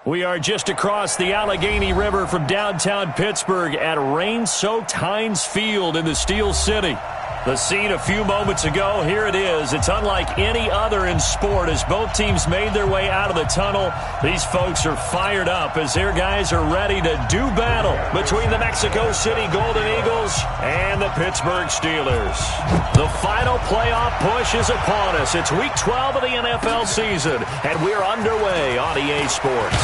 We are just across the Allegheny River from downtown Pittsburgh at rain-soaked Heinz Field in the Steel City. The scene a few moments ago, here it is. It's unlike any other in sport as both teams made their way out of the tunnel. These folks are fired up as their guys are ready to do battle between the Mexico City Golden Eagles and the Pittsburgh Steelers. The final playoff push is upon us. It's Week 12 of the NFL season, and we're underway on EA Sports.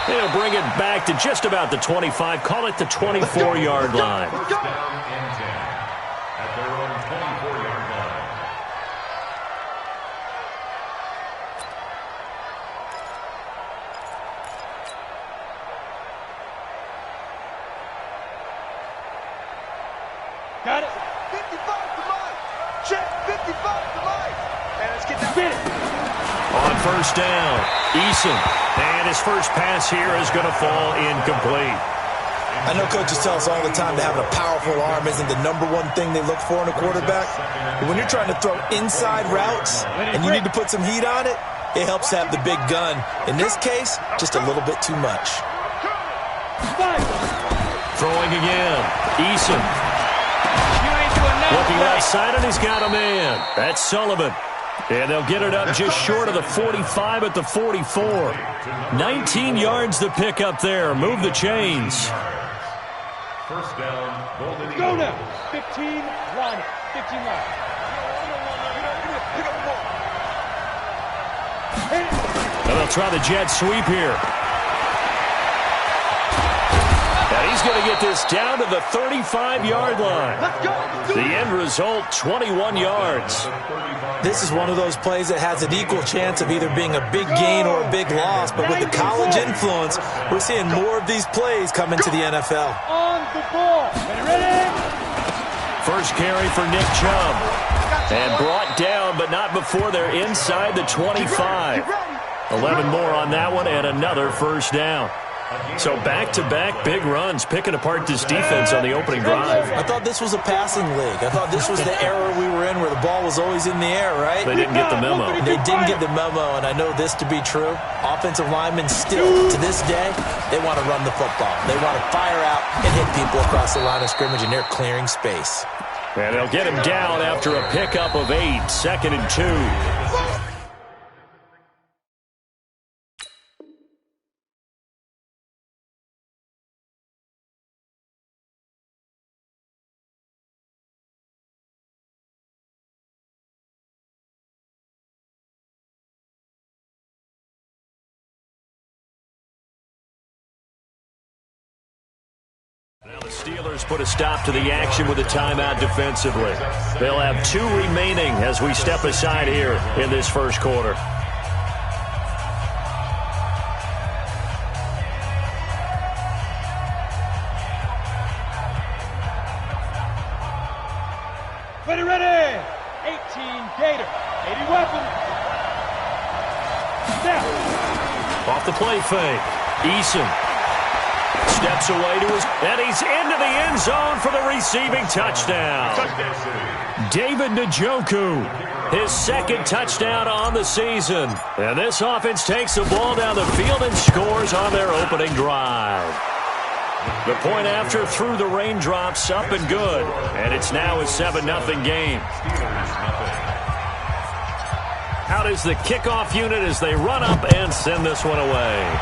They'll bring it back to just about the 25, call it the 24-yard line. Got it. 55 to Mike. Check. 55 to Mike. And let's get that. Spin it. On first down, Eason. And his first pass here is going to fall incomplete. I know coaches tell us all the time that having a powerful arm isn't the number one thing they look for in a quarterback. But when you're trying to throw inside routes and you need to put some heat on it, it helps to have the big gun. In this case, just a little bit too much. Throwing again, Eason. Looking outside, and he's got a man. That's Sullivan. And they'll get it up just short of the 45 at the 44. 19 yards to pick up there. Move the chains. First down, Golden Eagles. Go now. 15, line it. 15 line. And they'll try the jet sweep here. And he's going to get this down to the 35-yard line. Let's go. The end result, 21 yards. This is one of those plays that has an equal chance of either being a big gain or a big loss. But with the college influence, we're seeing more of these plays come into the NFL. On the ball. Ready? First carry for Nick Chubb. And brought down, but not before they're inside the 25. 11 more on that one, and another first down. So back-to-back big runs, picking apart this defense on the opening drive. I thought this was a passing league. I thought this was the era we were in where the ball was always in the air, right? They didn't get the memo. They didn't get the memo, and I know this to be true. Offensive linemen still, to this day, they want to run the football. They want to fire out and hit people across the line of scrimmage, and they're clearing space. And they'll get him down after a pickup of 8, 2nd and 2. Now the Steelers put a stop to the action with a timeout defensively. They'll have 2 remaining as we step aside here in this first quarter. Ready. 18 Gator. 80 weapon. Snap. Off the play fake. Eason. Steps away to his, and he's into the end zone for the receiving touchdown. David Njoku, his 2nd touchdown on the season. And this offense takes the ball down the field and scores on their opening drive. The point after through the raindrops, up and good. And it's now a 7-0 game. Out is the kickoff unit as they run up and send this one away.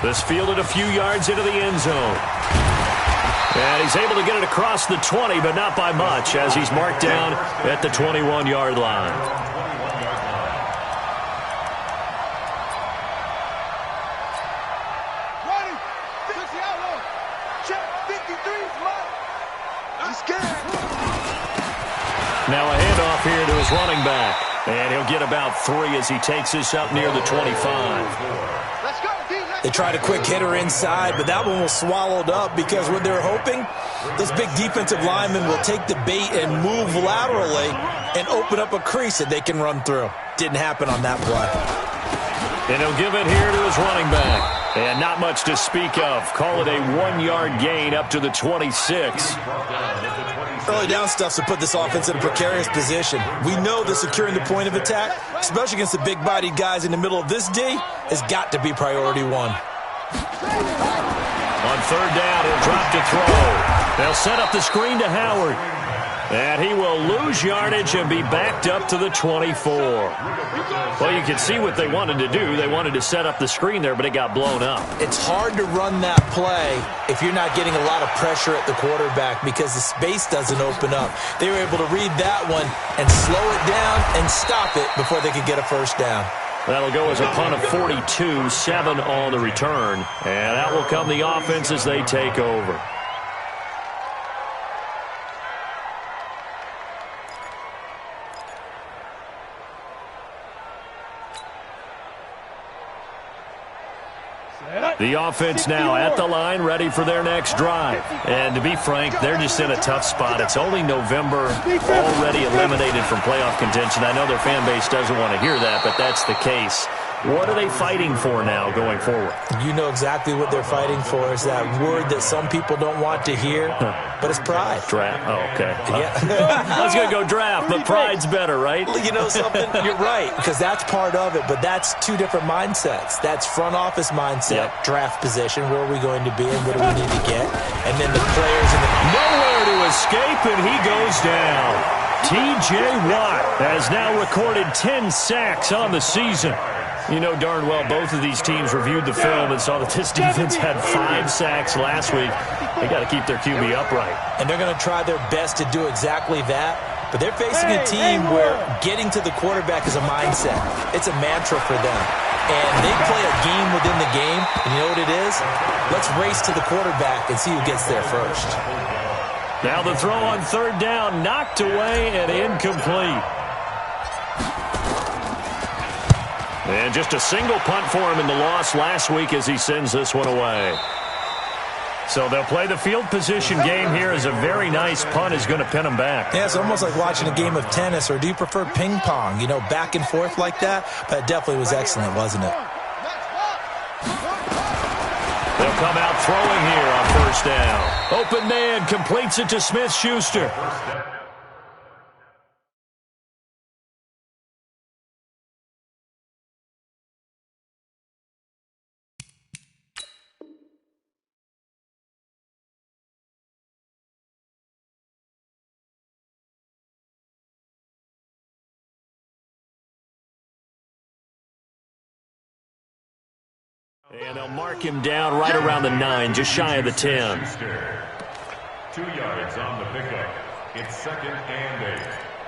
This fielded a few yards into the end zone. And he's able to get it across the 20, but not by much, as he's marked down at the 21-yard line. Now a handoff here to his running back. And he'll get about 3 as he takes this up near the 25. They tried a quick hitter inside, but that one was swallowed up because what they're hoping, those big defensive linemen will take the bait and move laterally and open up a crease that they can run through. Didn't happen on that play. And he'll give it here to his running back. And not much to speak of. Call it a 1-yard gain up to the 26. Early down stuff to put this offense in a precarious position. We know that securing the point of attack, especially against the big-bodied guys in the middle of this D, has got to be priority one. On third down, he'll drop to throw. They'll set up the screen to Howard. And he will lose yardage and be backed up to the 24. Well, you can see what they wanted to do. They wanted to set up the screen there, but it got blown up. It's hard to run that play if you're not getting a lot of pressure at the quarterback because the space doesn't open up. They were able to read that one and slow it down and stop it before they could get a first down. That'll go as a punt of 42, 7 on the return. And out will come the offense as they take over. The offense now at the line, ready for their next drive. And to be frank, they're just in a tough spot. It's only November, already eliminated from playoff contention. I know their fan base doesn't want to hear that, but that's the case. What are they fighting for now going forward? You know exactly what they're fighting for. Is that word that some people don't want to hear, but it's pride. Draft. Oh, okay. Yeah. I was going to go draft, but pride's better, right? You know something? You're right, because that's part of it, but that's two different mindsets. That's front office mindset, draft position, where are we going to be and what do we need to get? And then the players in the... Nowhere to escape, and he goes down. T.J. Watt has now recorded 10 sacks on the season. You know darn well both of these teams reviewed the film and saw that this defense had 5 sacks last week. They got to keep their QB upright. And they're going to try their best to do exactly that. But they're facing a team where getting to the quarterback is a mindset. It's a mantra for them. And they play a game within the game. And you know what it is? Let's race to the quarterback and see who gets there first. Now the throw on third down, knocked away and incomplete. And just a single punt for him in the loss last week as he sends this one away. So they'll play the field position game here as a very nice punt is going to pin them back. Yeah, it's almost like watching a game of tennis, or do you prefer ping pong? You know, back and forth like that? But it definitely was excellent, wasn't it? They'll come out throwing here on first down. Open man completes it to Smith-Schuster. And they'll mark him down right around the 9, just shy of the 10. 2 yards on the pickup. It's 2nd and 8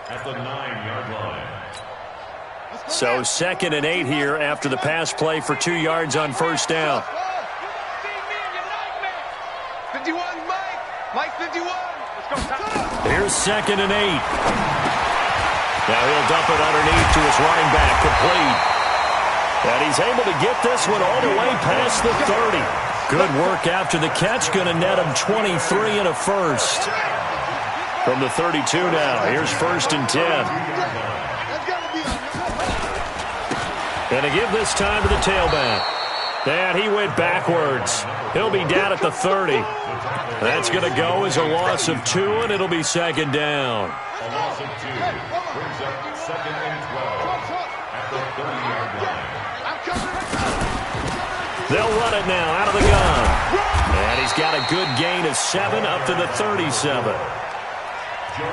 at the 9-yard line. So 2nd and 8 here after the pass play for 2 yards on first down. 51, Mike 51. Let's go. Here's 2nd and 8. Now he'll dump it underneath to his running back, complete. And he's able to get this one all the way past the 30. Good work after the catch. Going to net him 23 and a first. From the 32 now. Here's 1st and 10. Going to give this time to the tailback. And he went backwards. He'll be down at the 30. That's going to go as a loss of 2, and it'll be 2nd down. A loss of 2 brings up 2nd and 12 at the 30-yard line. They'll run it now out of the gun. And he's got a good gain of 7 up to the 37.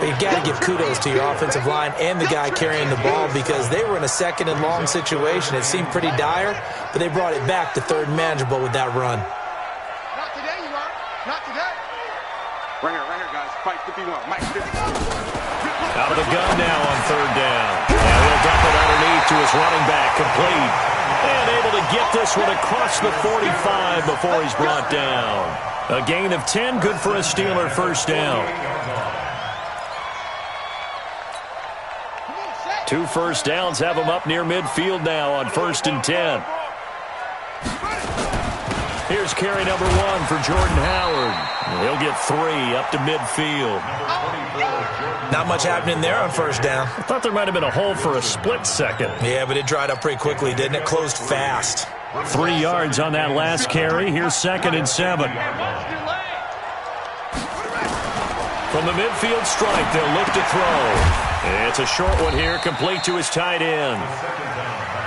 You've got to give kudos to your offensive line and the guy carrying the ball because they were in a 2nd and long situation. It seemed pretty dire, but they brought it back to 3rd and manageable with that run. Not today, you are. Not today. Right here, guys. Fight 51. Mike 51. Out of the gun now on 3rd down. And he'll dump it underneath to his running back, complete. And able to get this one across the 45 before he's brought down. A gain of 10, good for a Steeler first down. 2 first downs have him up near midfield now on 1st and 10. Here's carry number 1 for Jordan Howard. He'll get 3 up to midfield. Not much happening there on 1st down. I thought there might have been a hole for a split second. Yeah, but it dried up pretty quickly, didn't it? Closed fast. 3 yards on that last carry. Here's 2nd and 7. From the midfield strike, they'll look to throw. It's a short one here, complete to his tight end.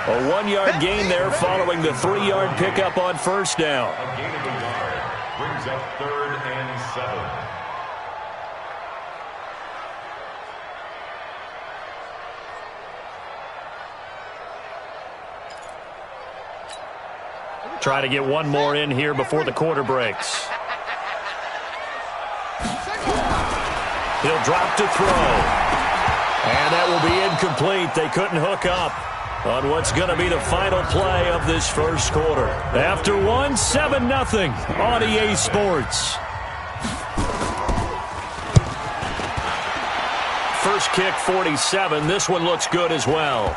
A 1-yard gain there following the 3-yard pickup on first down. A gain of a yard brings up 3rd and 7. Try to get one more in here before the quarter breaks. He'll drop to throw. And that will be incomplete. They couldn't hook up on what's going to be the final play of this first quarter. After one, 7-0 on EA Sports. First kick, 47. This one looks good as well.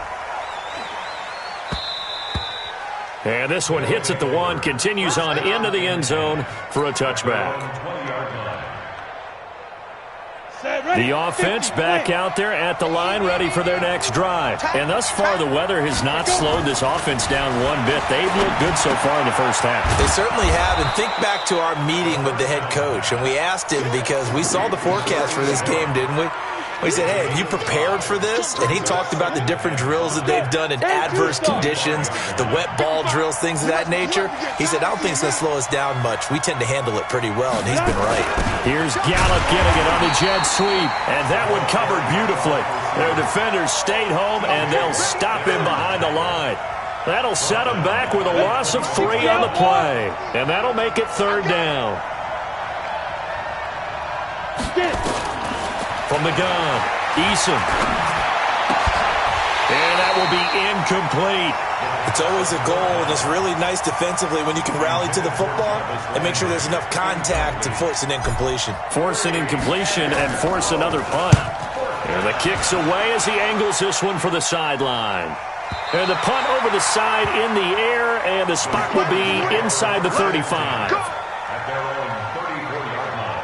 And this one hits at the 1, continues on into the end zone for a touchback. The offense back out there at the line, ready for their next drive. And thus far, the weather has not slowed this offense down one bit. They've looked good so far in the first half. They certainly have. And think back to our meeting with the head coach. And we asked him because we saw the forecast for this game, didn't we? We said, hey, have you prepared for this? And he talked about the different drills that they've done in adverse conditions, the wet ball drills, things of that nature. He said, I don't think it's going to slow us down much. We tend to handle it pretty well, and he's been right. Here's Gallup getting it on the jet sweep, and that one covered beautifully. Their defenders stayed home, and they'll stop him behind the line. That'll set him back with a loss of 3 on the play, and that'll make it 3rd down. From the gun, Eason. And that will be incomplete. It's always a goal, and it's really nice defensively when you can rally to the football and make sure there's enough contact to force an incompletion. Force an incompletion and force another punt. And the kick's away as he angles this one for the sideline. And the punt over the side in the air, and the spot will be inside the 35. At their own 34-yard line.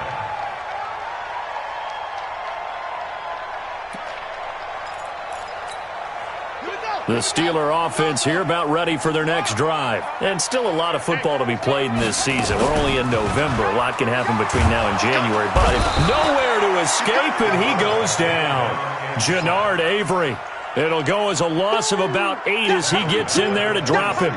The Steeler offense here about ready for their next drive. And still a lot of football to be played in this season. We're only in November. A lot can happen between now and January. But nowhere to escape, and he goes down. Jannard Avery. It'll go as a loss of about 8 as he gets in there to drop him.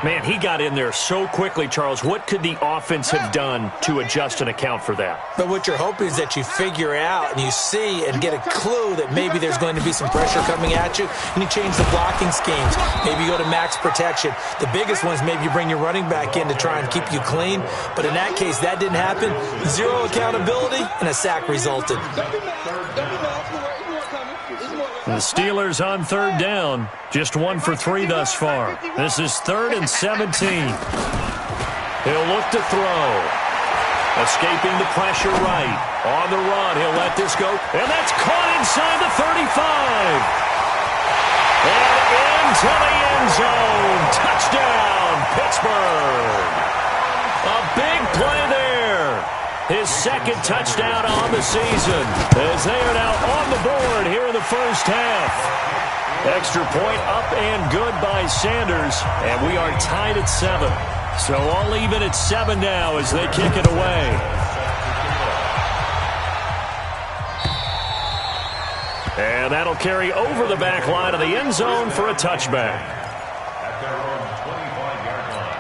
Man, he got in there so quickly, Charles. What could the offense have done to adjust and account for that? But what you're hoping is that you figure out and you see and get a clue that maybe there's going to be some pressure coming at you, and you change the blocking schemes. Maybe you go to max protection. The biggest one is maybe you bring your running back in to try and keep you clean. But in that case, that didn't happen. 0 accountability, and a sack resulted. The Steelers on 3rd down. Just 1 for 3 thus far. This is 3rd and 17. He'll look to throw. Escaping the pressure right. On the run, he'll let this go. And that's caught inside the 35. And into the end zone. Touchdown, Pittsburgh. A big play there. His 2nd touchdown on the season, as they are now on the board here in the first half. Extra point up and good by Sanders, and we are tied at 7. So all even at 7 now as they kick it away. And that'll carry over the back line of the end zone for a touchback. At their own 25-yard line.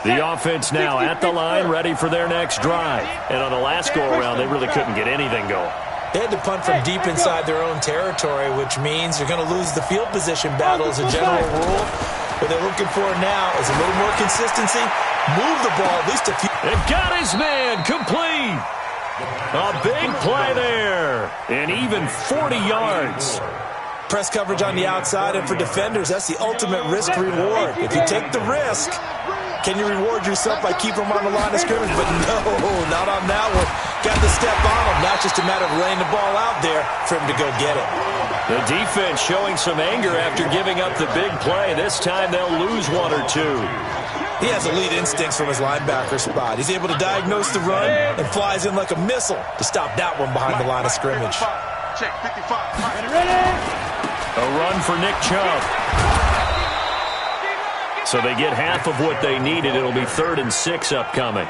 The offense now at the line, ready for their next drive. And on the last go-around, they really couldn't get anything going. They had to punt from deep inside their own territory, which means you're going to lose the field position battle as a general rule. What they're looking for now is a little more consistency. Move the ball at least a few. It got his man complete. A big play there. And even 40 yards. Press coverage on the outside, and for defenders, that's the ultimate risk-reward. If you take the risk, can you reward yourself by keeping them on the line of scrimmage? But no, not on that one. Got to step on them. Now it's just a matter of laying the ball out there for him to go get it. The defense showing some anger after giving up the big play. This time they'll lose 1 or 2. He has elite instincts from his linebacker spot. He's able to diagnose the run and flies in like a missile to stop that one behind the line of scrimmage. Check, 55. Ready? A run for Nick Chubb. So they get half of what they needed. It'll be 3rd and 6 upcoming.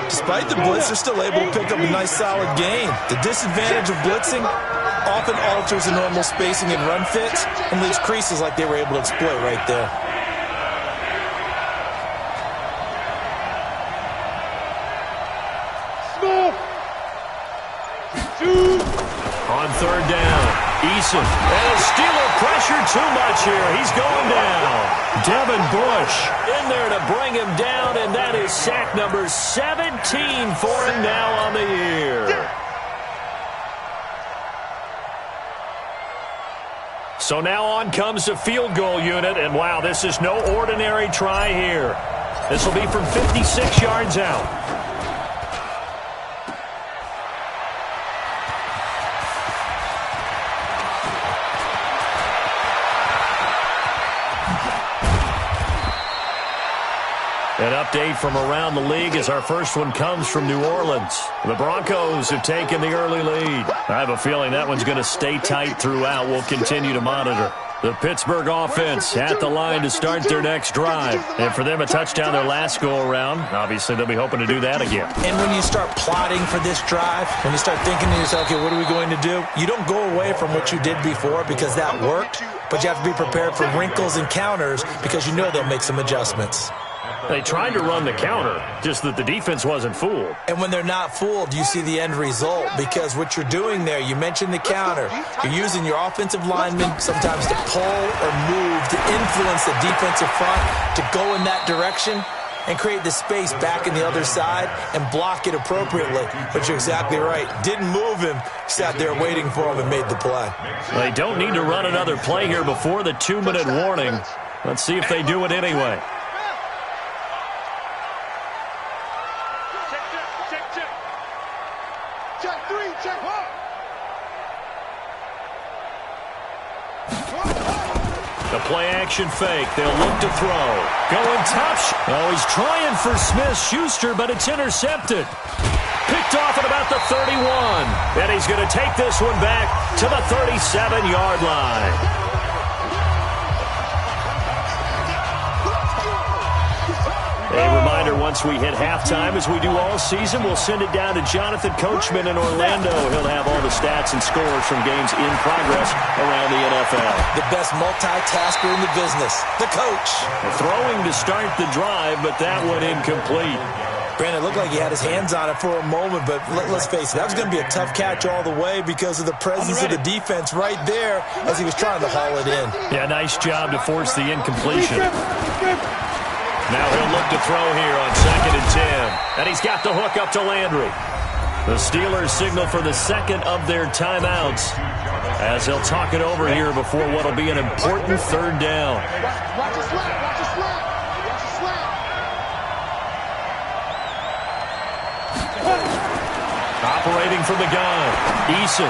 Despite the blitz, they're still able to pick up a nice, solid gain. The disadvantage of blitzing often alters the normal spacing and run fits and leaves creases like they were able to exploit right there. On 3rd down, Eason. And Steeler pressure too much here. He's going down. Devin Bush in there to bring him down, and that is sack number 17 for him now on the year. So now on comes the field goal unit, and wow, this is no ordinary try here. This will be from 56 yards out. An update from around the league as our first one comes from New Orleans. The Broncos have taken the early lead. I have a feeling that one's going to stay tight throughout. We'll continue to monitor. The Pittsburgh offense at the line to start their next drive. And for them, a touchdown their last go-around. Obviously, they'll be hoping to do that again. And when you start plotting for this drive, when you start thinking to yourself, okay, what are we going to do? You don't go away from what you did before because that worked, but you have to be prepared for wrinkles and counters because you know they'll make some adjustments. They tried to run the counter, just that the defense wasn't fooled. And when they're not fooled, you see the end result because what you're doing there, you mentioned the counter. You're using your offensive linemen sometimes to pull or move to influence the defensive front to go in that direction and create the space back in the other side and block it appropriately. But you're exactly right. Didn't move him, sat there waiting for him and made the play. They don't need to run another play here before the 2-minute warning. Let's see if they do it anyway. The play-action fake. They'll look to throw. Going top. Oh, he's trying for Smith-Schuster, but it's intercepted. Picked off at about the 31. And he's going to take this one back to the 37-yard line. A reminder, once we hit halftime, as we do all season, we'll send it down to Jonathan Coachman in Orlando. He'll have all the stats and scores from games in progress around the NFL. The best multitasker in the business, the coach. Throwing to start the drive, but that one incomplete. Brandon, it looked like he had his hands on it for a moment, but let's face it, that was going to be a tough catch all the way because of the presence of the defense right there as he was trying to haul it in. Yeah, nice job to force the incompletion. Now he'll look to throw here on 2nd and 10. And he's got the hook up to Landry. The Steelers signal for the second of their timeouts as they'll talk it over here before what will be an important 3rd down. Watch the slap, watch the slap, watch the slap. Operating from the gun, Eason.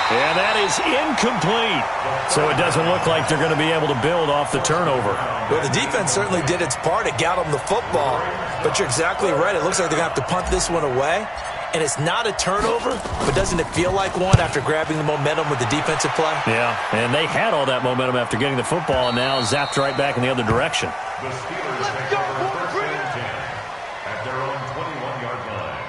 And that is incomplete. So it doesn't look like they're going to be able to build off the turnover. Well, the defense certainly did its part. It got them the football. But you're exactly right. It looks like they're going to have to punt this one away. And it's not a turnover, but doesn't it feel like one after grabbing the momentum with the defensive play? Yeah, and they had all that momentum after getting the football and now zapped right back in the other direction. The Steelers take over 3rd and 10 at their own 21-yard line.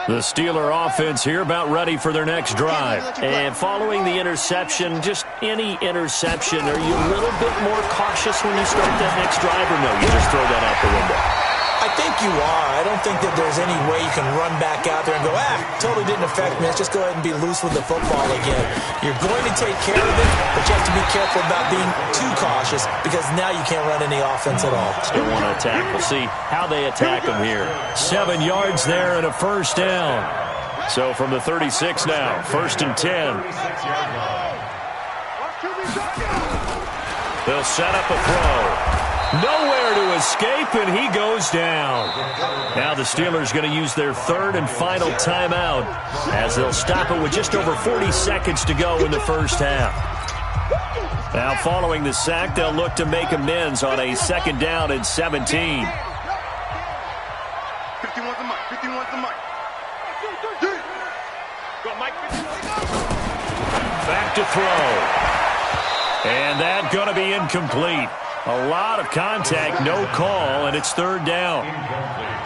The Steeler offense here about ready for their next drive. And following the interception, just any interception, are you a little bit more cautious when you start that next drive, or no, you just throw that out the window? I think you are. I don't think that there's any way you can run back out there and go, totally didn't affect me. Let's just go ahead and be loose with the football again. You're going to take care of it, but you have to be careful about being too cautious because now you can't run any offense at all. Still want to attack. We'll see how they attack them here. 7 yards there and a 1st down. So from the 36 now, 1st and 10. They'll set up a throw. Nowhere to escape, and he goes down. Now the Steelers going to use their 3rd and final timeout as they'll stop it with just over 40 seconds to go in the 1st half. Now following the sack, they'll look to make amends on a 2nd down and 17. 51's the mic, 51's the mic. Go, Mike, 51's the mic. Back to throw. And that's going to be incomplete. A lot of contact, no call, and it's third down.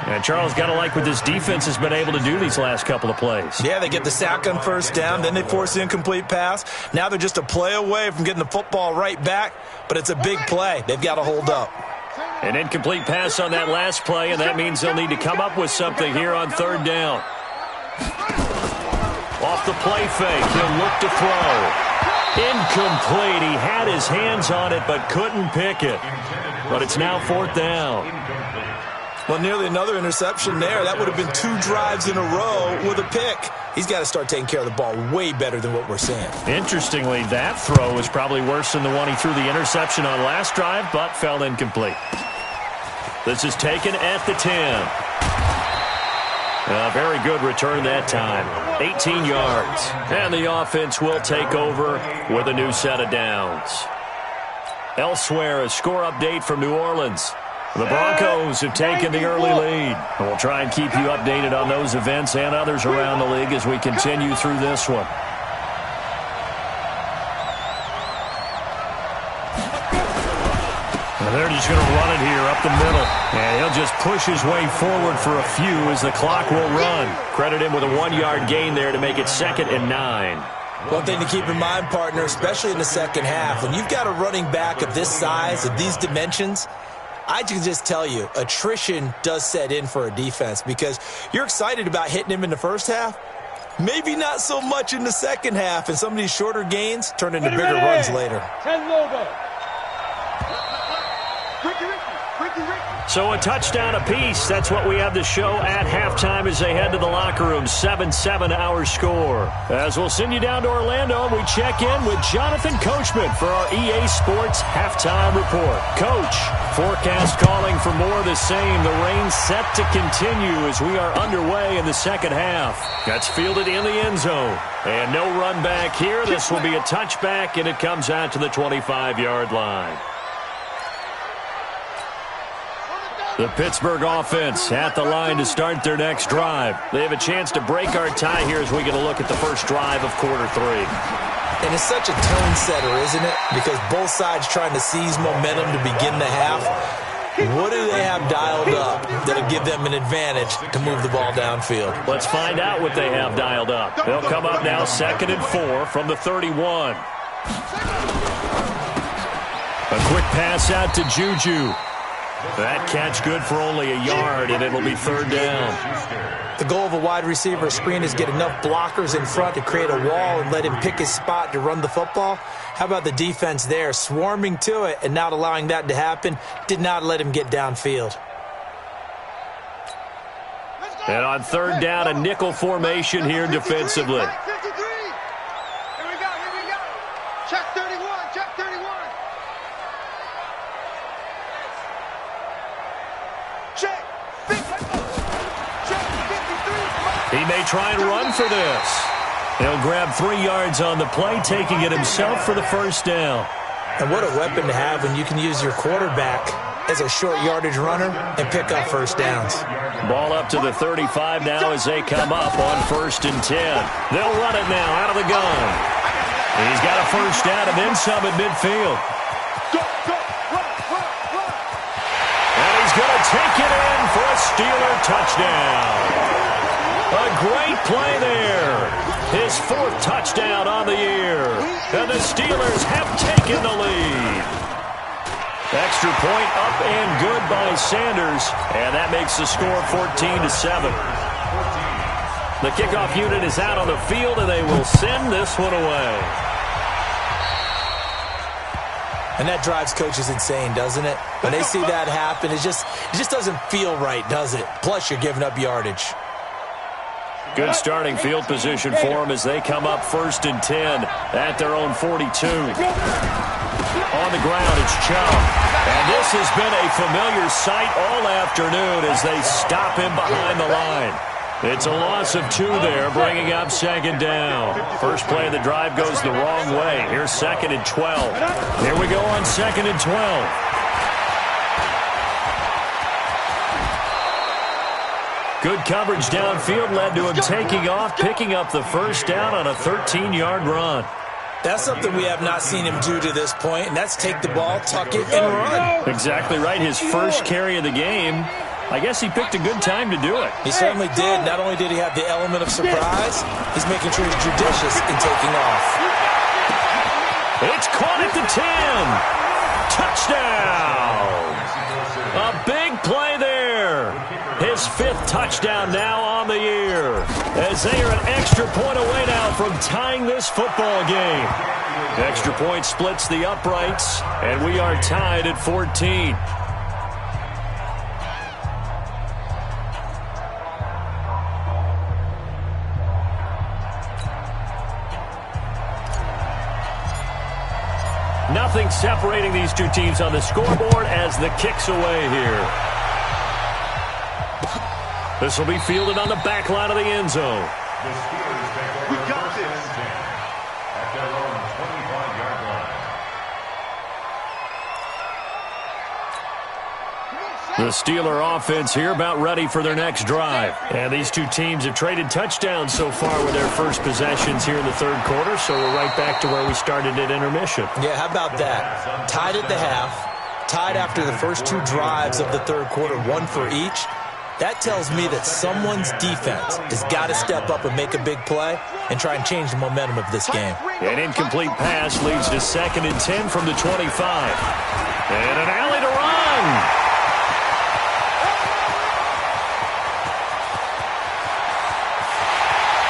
And Charles, got to like what this defense has been able to do these last couple of plays. Yeah, they get the sack on first down, then they force the incomplete pass. Now they're just a play away from getting the football right back, but it's a big play. They've got to hold up. An incomplete pass on that last play, and that means they'll need to come up with something here on third down. Off the play fake, he'll look to throw. Incomplete. He had his hands on it but couldn't pick it. But it's now fourth down. Well, nearly another interception there. That would have been 2 drives in a row with a pick. He's got to start taking care of the ball way better than what we're seeing. Interestingly, that throw was probably worse than the one he threw the interception on last drive, but fell incomplete. This is taken at the 10. A very good return that time. 18 yards. And the offense will take over with a new set of downs. Elsewhere, a score update from New Orleans. The Broncos have taken the early lead. And we'll try and keep you updated on those events and others around the league as we continue through this one. And they're just going to run it here up the middle. And he'll just push his way forward for a few as the clock will run. Credit him with a 1-yard gain there to make it 2nd and 9. One thing to keep in mind, partner, especially in the second half, when you've got a running back of this size, of these dimensions, I can just tell you, attrition does set in for a defense because you're excited about hitting him in the first half. Maybe not so much in the second half, and some of these shorter gains turn into bigger runs later. 10 logo. So a touchdown apiece. That's what we have to show at halftime as they head to the locker room. 7-7 our score. As we'll send you down to Orlando, we check in with Jonathan Coachman for our EA Sports Halftime Report. Coach, forecast calling for more of the same. The rain set to continue as we are underway in the second half. That's fielded in the end zone. And no run back here. This will be a touchback, and it comes out to the 25-yard line. The Pittsburgh offense at the line to start their next drive. They have a chance to break our tie here as we get a look at the first drive of quarter 3. And it's such a tone setter, isn't it? Because both sides trying to seize momentum to begin the half. What do they have dialed up that'll give them an advantage to move the ball downfield? Let's find out what they have dialed up. They'll come up now 2nd and 4 from the 31. A quick pass out to Juju. That catch good for only a yard, and it'll be third down. The goal of a wide receiver screen is get enough blockers in front to create a wall and let him pick his spot to run the football. How about the defense there, swarming to it and not allowing that to happen? Did not let him get downfield. And on third down, a nickel formation here defensively. 53. Here we go. Check 31. He may try and run for this. He'll grab 3 yards on the play, taking it himself for the first down. And what a weapon to have when you can use your quarterback as a short yardage runner and pick up first downs. Ball up to the 35 now as they come up on 1st and 10. They'll run it now out of the gun. He's got a first down and then some at midfield. And he's going to take it in for a Steeler touchdown. A great play there. His 4th touchdown on the year. And the Steelers have taken the lead. Extra point up and good by Sanders. And that makes the score 14-7. The kickoff unit is out on the field, and they will send this one away. And that drives coaches insane, doesn't it? When they see that happen, it just doesn't feel right, does it? Plus, you're giving up yardage. Good starting field position for them as they come up 1st and 10 at their own 42. On the ground, it's Chubb. And this has been a familiar sight all afternoon as they stop him behind the line. It's a loss of 2 there, bringing up 2nd down. First play of the drive goes the wrong way. Here's 2nd and 12. Here we go on 2nd and 12. Good coverage downfield led to him taking off, picking up the first down on a 13-yard run. That's something we have not seen him do to this point, and that's take the ball, tuck it, and run. Exactly right. His first carry of the game. I guess he picked a good time to do it. He certainly did. Not only did he have the element of surprise, he's making sure he's judicious in taking off. It's caught at the 10. Touchdown. A big play there. His 5th touchdown now on the year. As they are an extra point away now from tying this football game. Extra point splits the uprights, and we are tied at 14. Nothing separating these two teams on the scoreboard as the kick's away here. This will be fielded on the back line of the end zone. The Steelers take over first and 10 at their own 25-yard line. The Steeler offense here about ready for their next drive. And these two teams have traded touchdowns so far with their first possessions here in the third quarter, so we're right back to where we started at intermission. Yeah, how about that? Tied at the half, tied after the first 2 drives of the third quarter, 1 for each. That tells me that someone's defense has got to step up and make a big play and try and change the momentum of this game. An incomplete pass leads to 2nd and 10 from the 25. And an alley to run.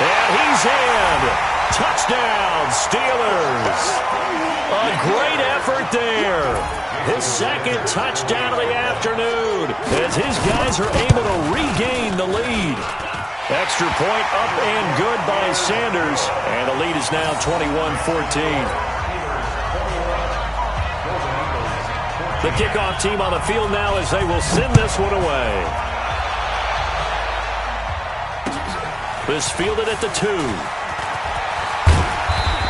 And he's in. Touchdown, Steelers. A great effort there. His 2nd touchdown of the afternoon as his guys are able to regain the lead. Extra point up and good by Sanders. And the lead is now 21-14. The kickoff team on the field now as they will send this one away. This fielded at the 2.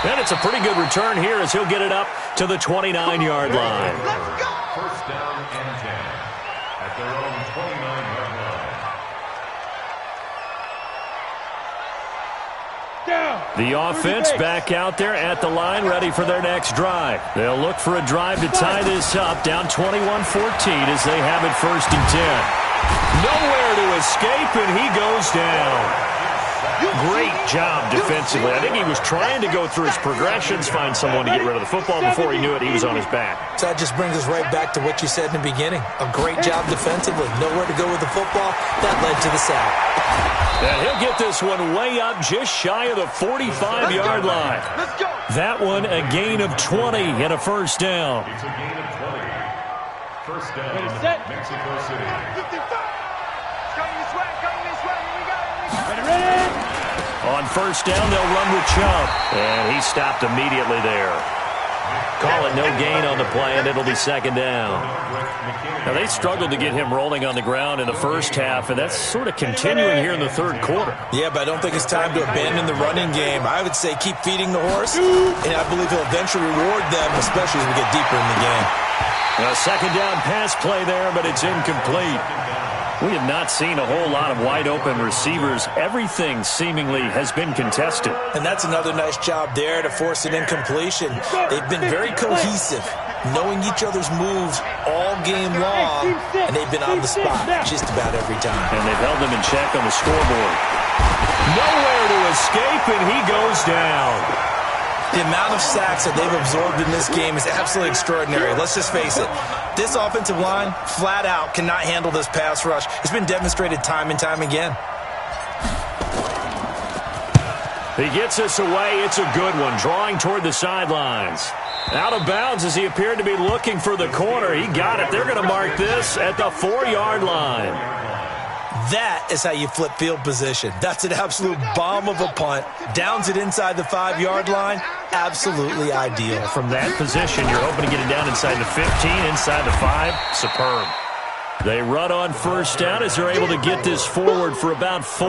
And it's a pretty good return here as he'll get it up to the 29-yard line. First down and 10 at their own 29-yard line. The offense back out there at the line, ready for their next drive. They'll look for a drive to tie this up, down 21-14 as they have it 1st and 10. Nowhere to escape, and he goes down. Great job defensively. I think he was trying to go through his progressions, find someone to get rid of the football. Before he knew it, he was on his back. So that just brings us right back to what you said in the beginning. A great job defensively. Nowhere to go with the football. That led to the sack. And he'll get this one way up just shy of the 45-yard line. That one a gain of 20 and a first down. It's a gain of 20. First down, Mexico City. Coming this way, here we go. Ready. On first down, they'll run with Chubb. And he stopped immediately there. Call it no gain on the play, and it'll be 2nd down. Now, they struggled to get him rolling on the ground in the first half, and that's sort of continuing here in the third quarter. Yeah, but I don't think it's time to abandon the running game. I would say keep feeding the horse, and I believe he'll eventually reward them, especially as we get deeper in the game. A 2nd down pass play there, but it's incomplete. We have not seen a whole lot of wide-open receivers. Everything seemingly has been contested. And that's another nice job there to force an incompletion. They've been very cohesive, knowing each other's moves all game long, and they've been on the spot just about every time. And they've held them in check on the scoreboard. Nowhere to escape, and he goes down. The amount of sacks that they've absorbed in this game is absolutely extraordinary. Let's just face it. This offensive line, flat out, cannot handle this pass rush. It's been demonstrated time and time again. He gets us away. It's a good one, drawing toward the sidelines. Out of bounds as he appeared to be looking for the corner. He got it. They're going to mark this at the 4-yard line. That is how you flip field position. That's an absolute bomb of a punt. Downs it inside the 5-yard line. Absolutely ideal. From that position, you're hoping to get it down inside the 15, inside the 5. Superb. They run on first down as they're able to get this forward for about 4.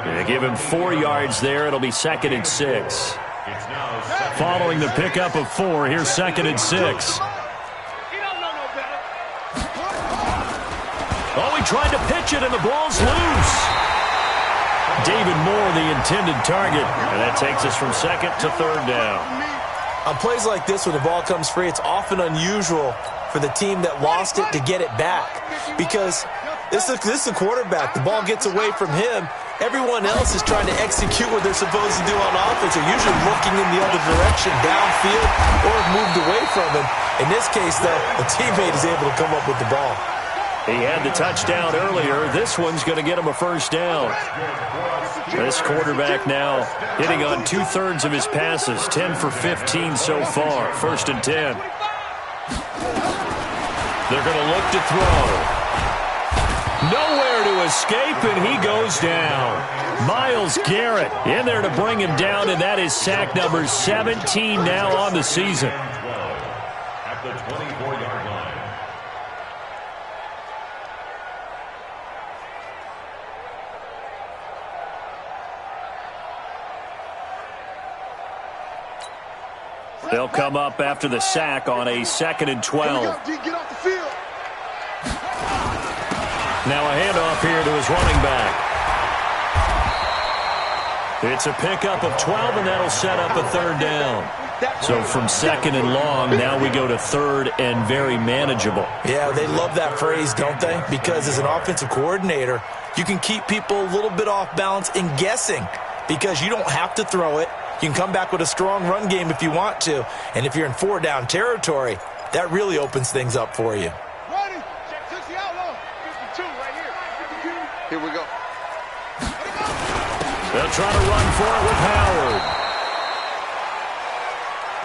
They give him 4 yards there. It'll be 2nd and 6. Following the pickup of 4, here's 2nd and 6. Oh, he tried to pitch it, and the ball's loose. David Moore, the intended target. And that takes us from 2nd to 3rd down. On plays like this, when the ball comes free, it's often unusual for the team that lost it to get it back. Because this is a quarterback. The ball gets away from him. Everyone else is trying to execute what they're supposed to do on offense. They're usually looking in the other direction, downfield, or moved away from him. In this case, though, a teammate is able to come up with the ball. He had the touchdown earlier. This one's going to get him a first down. This quarterback now hitting on 2/3 of his passes, 10 for 15 so far. 1st and 10. They're going to look to throw. Nowhere to escape, and he goes down. Myles Garrett in there to bring him down, and that is sack number 17 now on the season. At the 24-yard line. They'll come up after the sack on a 2nd and 12. Get off the field. Now a handoff here to his running back. It's a pickup of 12, and that'll set up a 3rd down. So from 2nd and long, now we go to 3rd and very manageable. Yeah, they love that phrase, don't they? Because as an offensive coordinator, you can keep people a little bit off balance and guessing because you don't have to throw it. You can come back with a strong run game if you want to. And if you're in 4-down territory, that really opens things up for you. Ready. Check 60 out. 52 right here. Here we go. They'll try to run for it with Howard.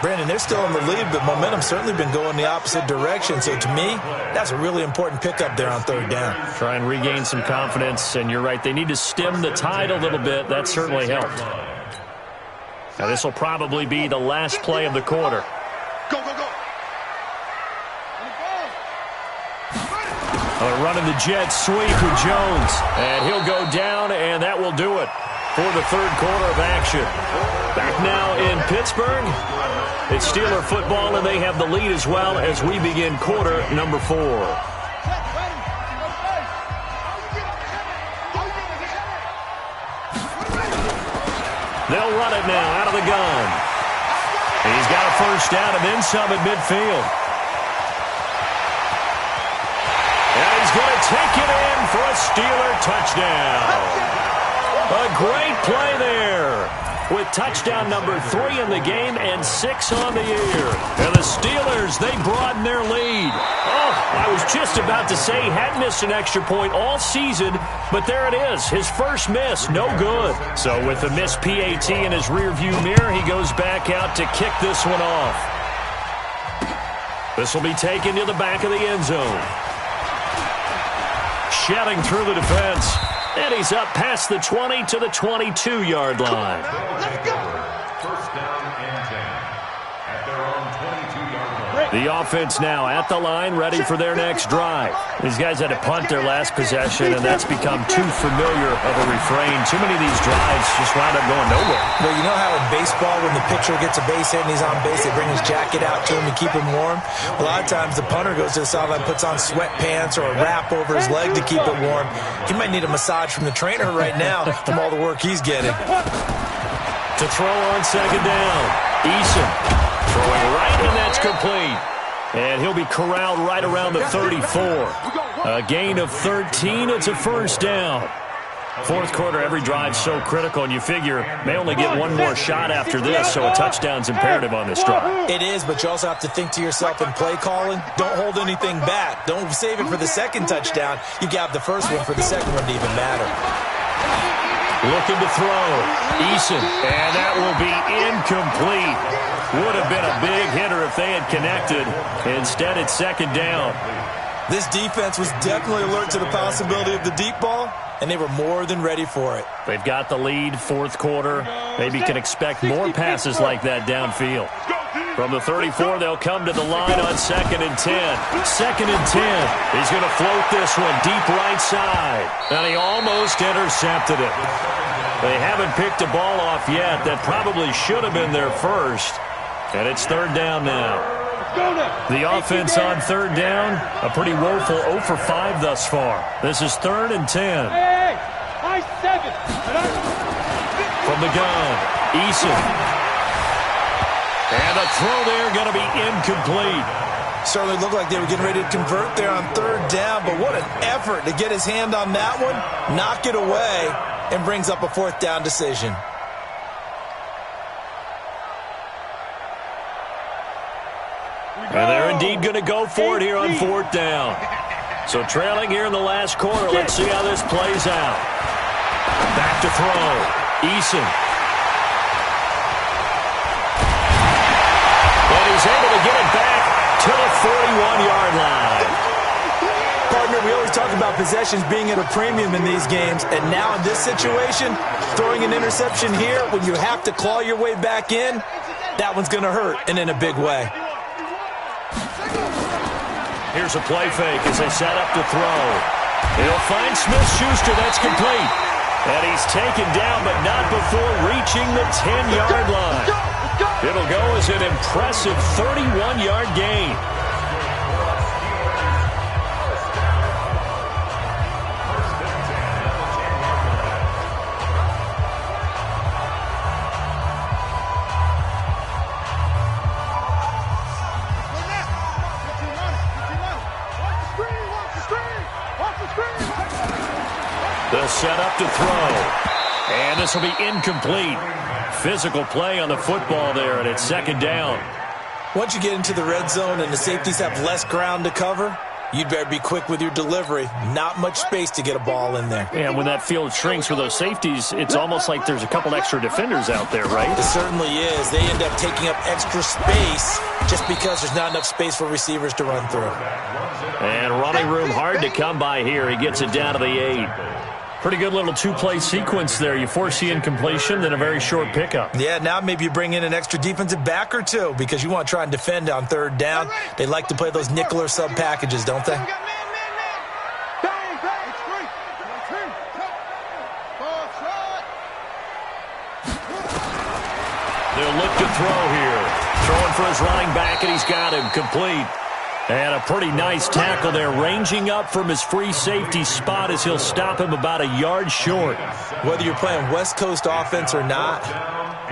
Brandon, they're still in the lead, but momentum's certainly been going the opposite direction. So to me, that's a really important pickup there on 3rd down. Try and regain some confidence, and you're right. They need to stem the tide a little bit. That certainly helped. Now, this will probably be the last play of the quarter. Go, go, go. Running the jet sweep with Jones. And he'll go down, and that will do it for the 3rd quarter of action. Back now in Pittsburgh. It's Steeler football, and they have the lead as well as we begin quarter number 4. They'll run it now out of the gun. He's got a first down and then some at midfield. And he's going to take it in for a Steeler touchdown. A great play there with touchdown number 3 in the game and 6 on the year. And the Steelers, they broaden their lead. Oh, I was just about to say he hadn't missed an extra point all season, but there it is. His first miss, no good. So with the missed PAT in his rearview mirror, he goes back out to kick this one off. This will be taken to the back of the end zone. Shedding through the defense. And he's up past the 20 to the 22-yard line. Let's go. First down and 10. At their own 22-yard line. The offense now at the line, ready for their next drive. These guys had to punt their last possession, and that's become too familiar of a refrain. Too many of these drives just wound up going nowhere. Well, you know how in baseball, when the pitcher gets a base hit and he's on base, they bring his jacket out to him to keep him warm? A lot of times the punter goes to the sideline, puts on sweatpants or a wrap over his leg to keep it warm. He might need a massage from the trainer right now from all the work he's getting. To throw on 2nd down. Eason throwing right, and that's complete. And he'll be corralled right around the 34. A gain of 13. It's a first down. 4th quarter, every drive's so critical, and you figure may only get one more shot after this, so a touchdown's imperative on this drive. It is, but you also have to think to yourself in play calling, don't hold anything back. Don't save it for the 2nd touchdown. You got the first one for the 2nd one to even matter. Looking to throw. Eason, and that will be incomplete. Would have been a big hitter if they had connected. Instead, it's 2nd down. This defense was definitely alert to the possibility of the deep ball, and they were more than ready for it. They've got the lead, 4th quarter. Maybe can expect more passes like that downfield. From the 34, they'll come to the line on 2nd and 10. 2nd and 10. He's going to float this one deep right side. And he almost intercepted it. They haven't picked a ball off yet. That probably should have been their first. And it's 3rd down now. The offense on 3rd down, a pretty woeful 0 for 5 thus far. This is 3rd and 10. From the gun, Eason. And the throw there going to be incomplete. Certainly looked like they were getting ready to convert there on third down, but what an effort to get his hand on that one, knock it away, and brings up a fourth down decision. And they're indeed going to go for it here on fourth down. So trailing here in the last quarter, let's see how this plays out. Back to throw. Eason. And he's able to get it back to the 41-yard line. Partner, we always talk about possessions being at a premium in these games, and now in this situation, throwing an interception here when you have to claw your way back in, that one's going to hurt, and in a big way. Here's a play fake as they set up to throw. He'll find Smith-Schuster. That's complete. And he's taken down, but not before reaching the 10-yard line. It'll go as an impressive 31-yard gain. They'll set up to throw. And this will be incomplete. Physical play on the football there, and it's second down. Once you get into the red zone and the safeties have less ground to cover, you'd better be quick with your delivery. Not much space to get a ball in there. And when that field shrinks for those safeties, it's almost like there's a couple extra defenders out there, right? It certainly is. They end up taking up extra space just because there's not enough space for receivers to run through. And running room hard to come by here. He gets it down to the 8. Pretty good little two-play sequence there. You force the incompletion, then a very short pickup. Yeah, now maybe you bring in an extra defensive back or two because you want to try and defend on third down. They like to play those nickel or sub packages, don't they? They'll look to throw here. Throwing for his running back, and he's got him complete. And a pretty nice tackle there, ranging up from his free safety spot as he'll stop him about a yard short. Whether you're playing West Coast offense or not,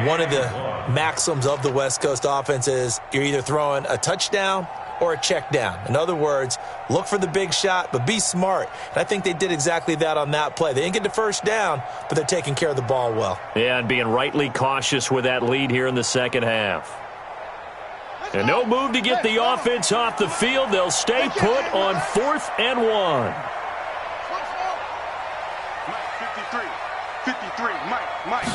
one of the maxims of the West Coast offense is you're either throwing a touchdown or a check down. In other words, look for the big shot, but be smart. And I think they did exactly that on that play. They didn't get the first down, but they're taking care of the ball well. Yeah, and being rightly cautious with that lead here in the second half. And no move to get the offense off the field. They'll stay put on 4th and 1. 53, Mike.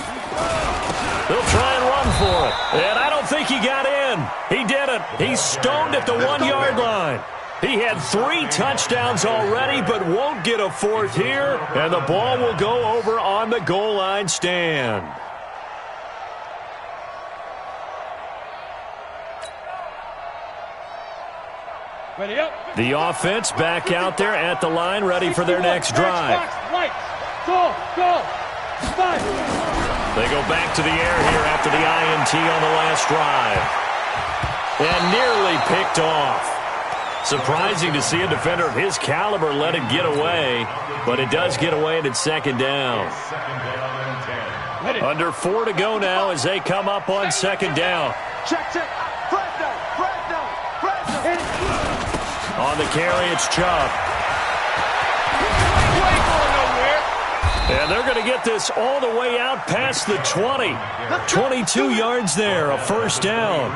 They'll try and run for it. And I don't think he got in. He didn't. He's stoned at the 1-yard line. He had 3 touchdowns already, but won't get a 4th here. And the ball will go over on the goal line stand. The offense back out there at the line, ready for their next drive. They go back to the air here after the INT on the last drive. And nearly picked off. Surprising to see a defender of his caliber let it get away, but it does get away and it's second down. Under 4 to go now as they come up on second down. On the carry, it's Chubb. And they're going to get this all the way out past the 20. 22 yards there, a first down.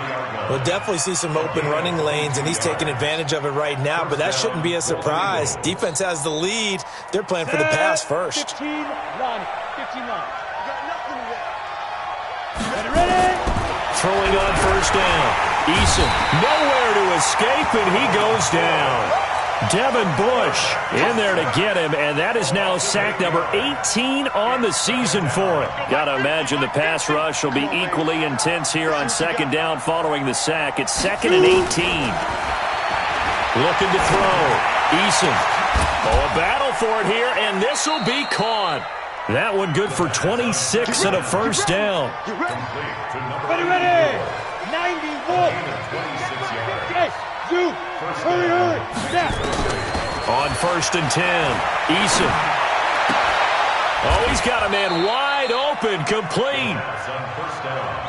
We'll definitely see some open running lanes, and he's taking advantage of it right now, but that shouldn't be a surprise. Defense has the lead. They're playing for the pass first. 15-9. Ready? Throwing on first down. Eason nowhere to escape, and he goes down. Devin Bush in there to get him, and that is now sack number 18 on the season for it. Got to imagine the pass rush will be equally intense here on second down following the sack. It's 2nd and 18. Looking to throw. Eason. Oh, a battle for it here, and this will be caught. That one good for 26 and a first down. Ready? 91. Hurry. Snap. On 1st and 10, Eason. Oh, he He's got a man wide open, complete.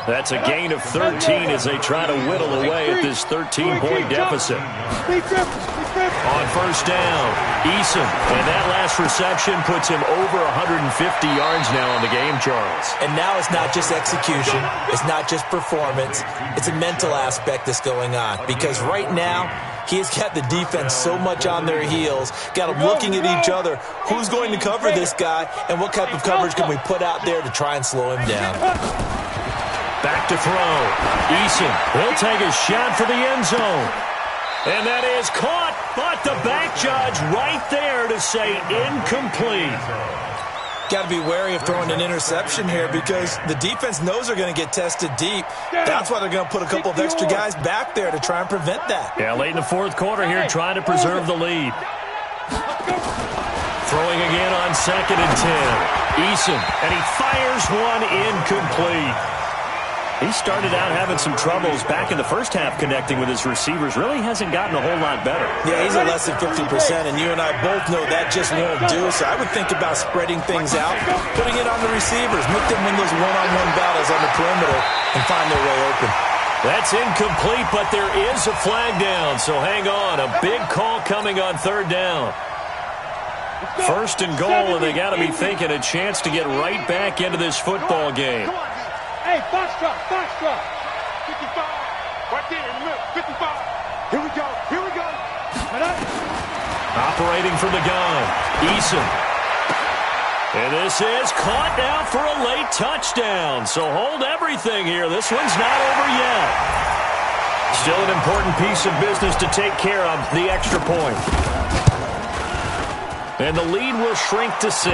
That's a gain of 13 as they try to whittle away at this 13-point deficit. On first down, Eason. And that last reception puts him over 150 yards now on the game, Charles. And now it's not just execution. It's not just performance. It's a mental aspect that's going on. Because right now, he has got the defense so much on their heels, got them looking at each other. Who's going to cover this guy, and what type of coverage can we put out there to try and slow him down? Back to throw. Eason, he'll take a shot for the end zone. And that is caught, but the back judge right there to say incomplete. Got to be wary of throwing an interception here because the defense knows they're going to get tested deep. That's why they're going to put a couple of extra guys back there to try and prevent that. Yeah, late in the fourth quarter here, trying to preserve the lead. Throwing again on 2nd and 10. Eason, and he fires one incomplete. He started out having some troubles back in the first half connecting with his receivers. Really hasn't gotten a whole lot better. Yeah, he's at less than 50%, and you and I both know that just won't do. So I would think about spreading things out, putting it on the receivers, make them win those one-on-one battles on the perimeter, and find their way open. That's incomplete, but there is a flag down, so hang on. A big call coming on 3rd down. 1st and goal, and they got to be thinking a chance to get right back into this football game. Hey, box drop, 55. Right there in the middle, 55. Here we go, here we go. Operating from the gun, Eason. And this is caught now for a late touchdown. So hold everything here. This one's not over yet. Still an important piece of business to take care of, the extra point. And the lead will shrink to 6.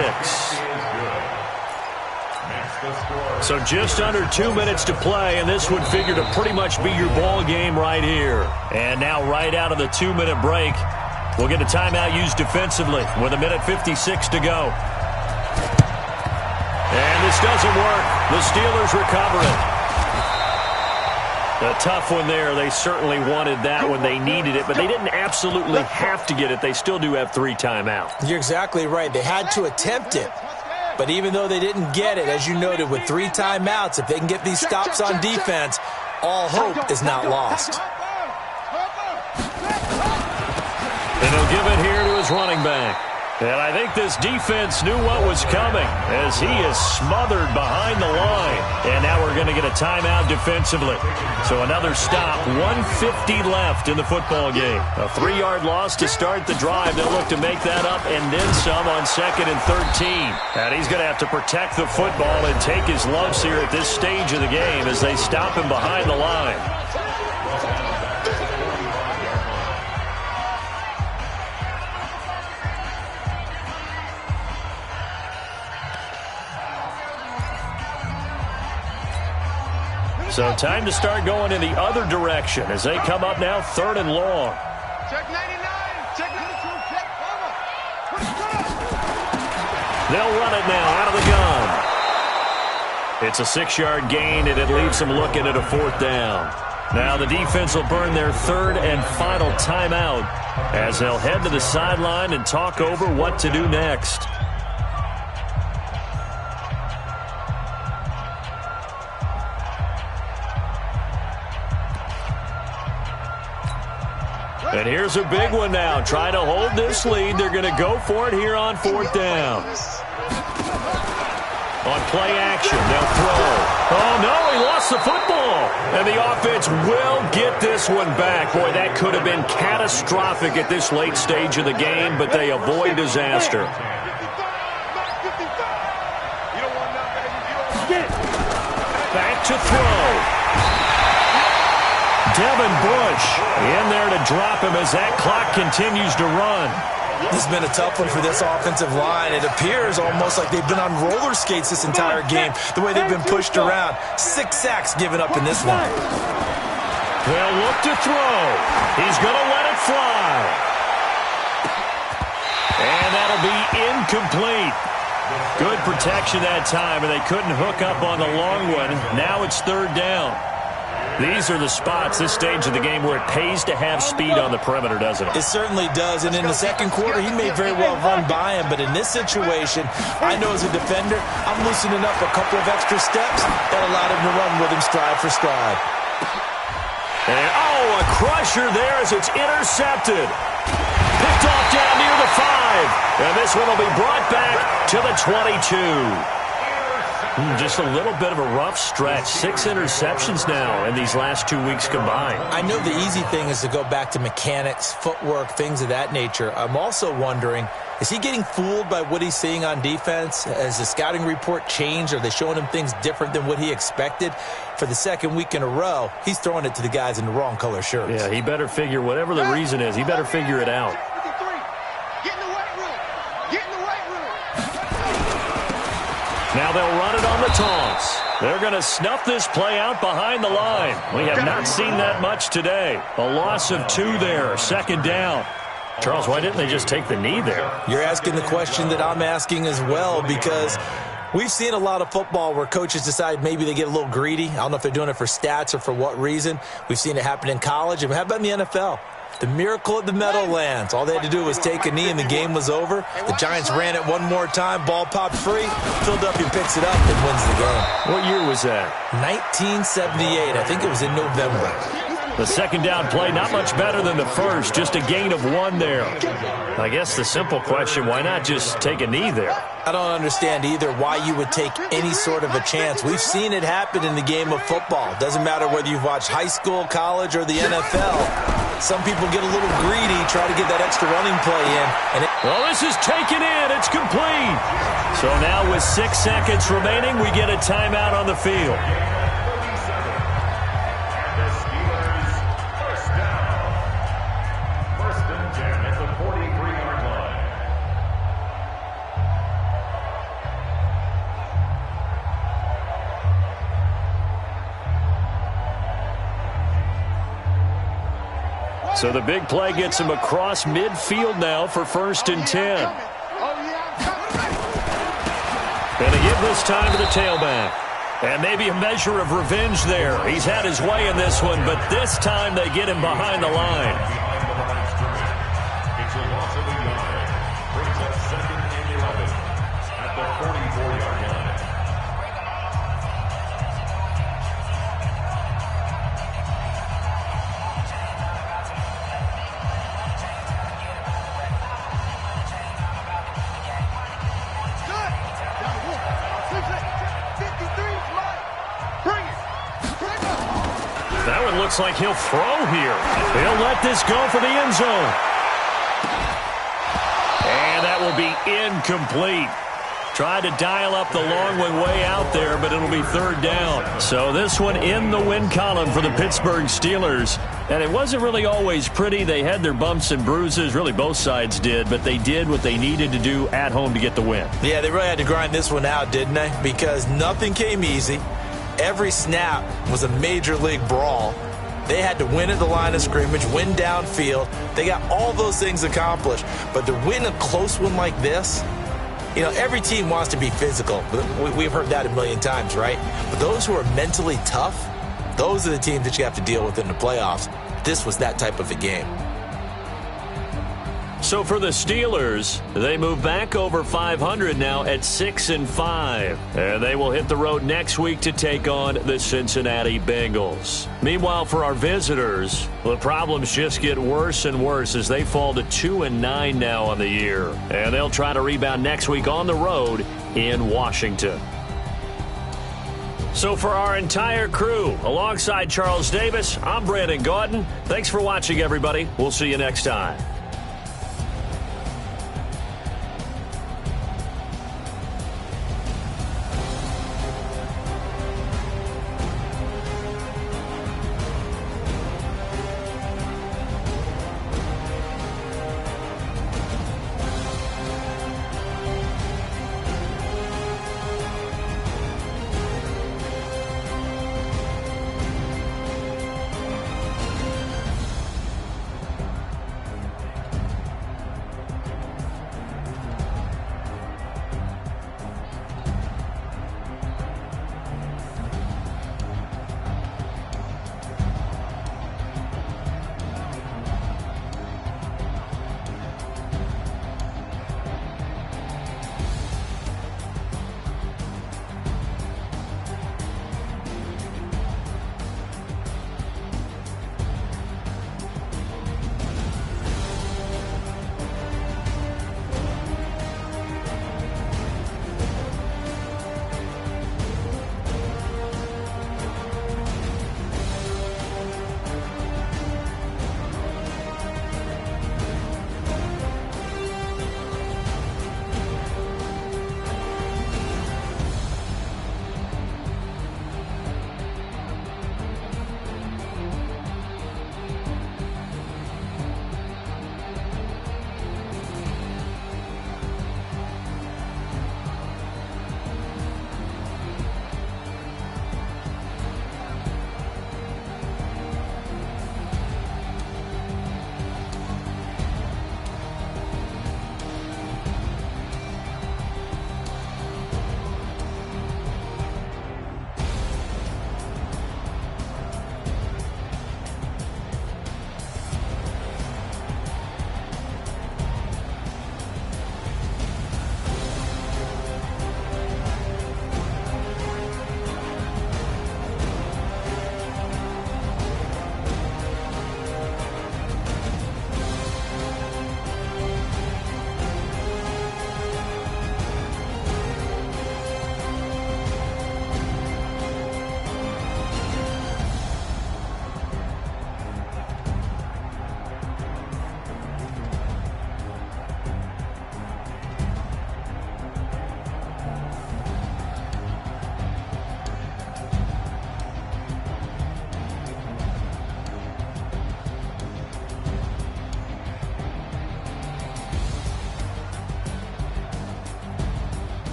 So just under 2 minutes to play, and this would figure to pretty much be your ball game right here. And now right out of the 2-minute break, we'll get a timeout used defensively with 1:56 to go. And this doesn't work. The Steelers recover it. A tough one there. They certainly wanted that when they needed it, but they didn't absolutely have to get it. They still do have 3 timeouts. You're exactly right. They had to attempt it. But even though they didn't get it, as you noted, with 3 timeouts, if they can get these stops on defense, all hope is not lost. And he'll give it here to his running back. And I think this defense knew what was coming as he is smothered behind the line. And now we're going to get a timeout defensively. So another stop, 1:50 left in the football game. A 3-yard loss to start the drive. They'll look to make that up and then some on 2nd and 13. And he's going to have to protect the football and take his lumps here at this stage of the game as they stop him behind the line. So time to start going in the other direction as they come up now 3rd and long. Check 99, check 92, check over. They'll run it now out of the gun. It's a 6-yard gain, and it leaves them looking at a 4th down. Now the defense will burn their 3rd and final timeout as they'll head to the sideline and talk over what to do next. And here's a big one now. Trying to hold this lead. They're going to go for it here on 4th down. On play action, they'll throw. Oh, no, he lost the football. And the offense will get this one back. Boy, that could have been catastrophic at this late stage of the game, but they avoid disaster. Back to throw. Devin Bush in there to drop him as that clock continues to run. This has been a tough one for this offensive line. It appears almost like they've been on roller skates this entire game, the way they've been pushed around. 6 sacks given up in this one. They'll look to throw. He's going to let it fly. And that'll be incomplete. Good protection that time, and they couldn't hook up on the long one. Now it's 3rd down. These are the spots, this stage of the game, where it pays to have speed on the perimeter, doesn't it? It certainly does, and in the second quarter, he may very well run by him, but in this situation, I know as a defender, I'm loosening up a couple of extra steps that allowed him to run with him stride for stride. And, a crusher there as it's intercepted. Picked off down near the 5, and this one will be brought back to the 22. Just a little bit of a rough stretch. 6 interceptions now in these last 2 weeks combined. I know the easy thing is to go back to mechanics, footwork, things of that nature. I'm also wondering, is he getting fooled by what he's seeing on defense? Has the scouting report changed? Are they showing him things different than what he expected? For the second week in a row, he's throwing it to the guys in the wrong color shirts. Yeah, he better figure, whatever the reason is, he better figure it out. Now they'll run it on the toss. They're going to snuff this play out behind the line. We have not seen that much today. A loss of 2 there, second down. Charles, why didn't they just take the knee there? You're asking the question that I'm asking as well, because we've seen a lot of football where coaches decide maybe they get a little greedy. I don't know if they're doing it for stats or for what reason. We've seen it happen in college. And how about in the NFL? The miracle at the Meadowlands. All they had to do was take a knee and the game was over. The Giants ran it one more time. Ball popped free. Philadelphia picks it up and wins the game. What year was that? 1978. I think it was in November. The second down play, not much better than the first. Just a gain of 1 there. I guess the simple question, why not just take a knee there? I don't understand either why you would take any sort of a chance. We've seen it happen in the game of football. Doesn't matter whether you've watched high school, college, or the NFL. Some people get a little greedy, try to get that extra running play in. Well, this is taken in. It's complete. So now with 6 seconds remaining, we get a timeout on the field. So the big play gets him across midfield now for 1st and 10. And they give this time to the tailback. And maybe a measure of revenge there. He's had his way in this one, but this time they get him behind the line. It's a loss of a yard. Brings up 2nd and 11 at the 44-yard line. That one looks like he'll throw here. He'll let this go for the end zone. And that will be incomplete. Tried to dial up the long one way out there, but it'll be 3rd down. So this one in the win column for the Pittsburgh Steelers. And it wasn't really always pretty. They had their bumps and bruises. Really, both sides did. But they did what they needed to do at home to get the win. Yeah, they really had to grind this one out, didn't they? Because nothing came easy. Every snap was a major league brawl. They had to win at the line of scrimmage, win downfield. They got all those things accomplished. But to win a close one like this, you know, every team wants to be physical. We've heard that a million times, right? But those who are mentally tough, those are the teams that you have to deal with in the playoffs. This was that type of a game. So for the Steelers, they move back over 500 now at 6-5. And they will hit the road next week to take on the Cincinnati Bengals. Meanwhile, for our visitors, the problems just get worse and worse as they fall to 2-9 now on the year. And they'll try to rebound next week on the road in Washington. So for our entire crew, alongside Charles Davis, I'm Brandon Gaudin. Thanks for watching, everybody. We'll see you next time.